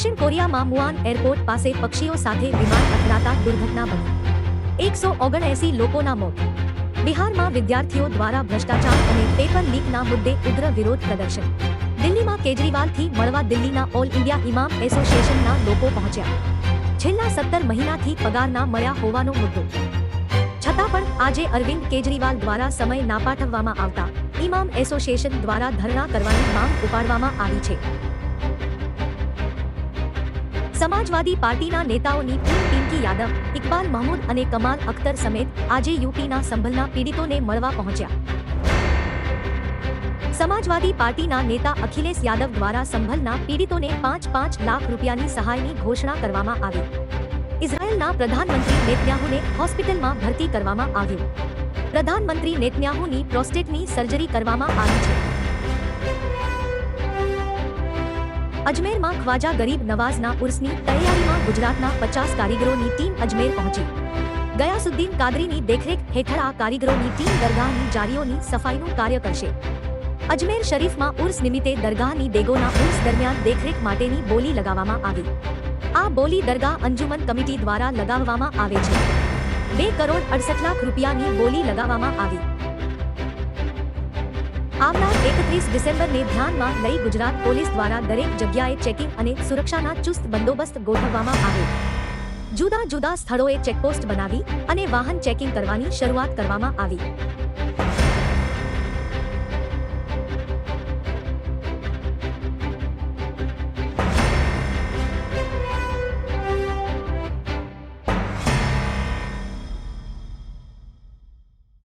દક્ષિણ કોરિયામાં મુઆન એરપોર્ટ પાસે પક્ષીઓ સાથે વિમાન અથડાતા દુર્ઘટના બની 179 લોકોના મોત. બિહારમાં વિદ્યાર્થીઓ દ્વારા ભ્રષ્ટાચાર અને પેપર લીકના મુદ્દે ઉગ્ર વિરોધ પ્રદર્શન. દિલ્હીમાં કેજરીવાલથી મળવા દિલ્હીના ઓલ ઇન્ડિયા ઇમામ એસોસિએશનના લોકો પહોંચ્યા. છેલ્લા 17 મહિનાથી પગાર ના મળ્યા હોવાનો મુદ્દો. છતાં પણ આજે અરવિંદ કેજરીવાલ દ્વારા સમય ના પાઠવવામાં આવતા ઇમામ એસોસિએશન દ્વારા ધરણા કરવાની માંગ ઉપાડવામાં આવી છે. સમાજવાદી પાર્ટીના નેતાઓની ટીમ પિંકી યાદવ, ઇકબાલ મહમૂદ અને કમાલ અખ્તર સમેત આજે યુપીના સંભલના પીડિતોને મળવા પહોંચ્યા. સમાજવાદી પાર્ટીના નેતા અખિલેશ યાદવ દ્વારા સંભલના પીડિતોને 5 લાખ રૂપિયાની સહાયની ઘોષણા કરવામાં આવી. ઇઝરાયેલના પ્રધાનમંત્રી નેતન્યાહુને હોસ્પિટલમાં ભરતી કરવામાં આવ્યું. પ્રધાનમંત્રી નેતન્યાહુની પ્રોસ્ટેટની સર્જરી કરવામાં આવી છે. અજમેરમાં ખ્વાજા ગરીબ નવાઝના ઉર્સની તૈયારીમાં ગુજરાતના 50 કારીગરોની ટીમ અજમેર પહોંચી. ગયાસુદ્દીન કાદરીની દેખરેખ હેઠળ આ કારીગરોની ટીમ દરગાહની જાળીઓની સફાઈનું કાર્ય કરશે. અજમેર શરીફમાં ઉર્સ નિમિત્તે દરગાહની દેગોના ઉર્સ દરમિયાન દેખરેખ માટેની બોલી લગાવવામાં આવી. આ બોલી દરગાહ અંજુમન કમિટી દ્વારા લગાવવામાં આવે છે. 2 કરોડ 68 લાખ રૂપિયાની બોલી લગાવવામાં આવી. આવનાર 31 ડિસેમ્બરને ધ્યાનમાં લઈ ગુજરાત પોલીસ દ્વારા દરેક જગ્યાએ ચેકિંગ અને સુરક્ષાના ચુસ્ત બંદોબસ્ત ગોઠવવામાં આવે. જુદા જુદા સ્થળોએ ચેકપોસ્ટ બનાવી અને વાહન ચેકિંગ કરવાની શરૂઆત કરવામાં આવી.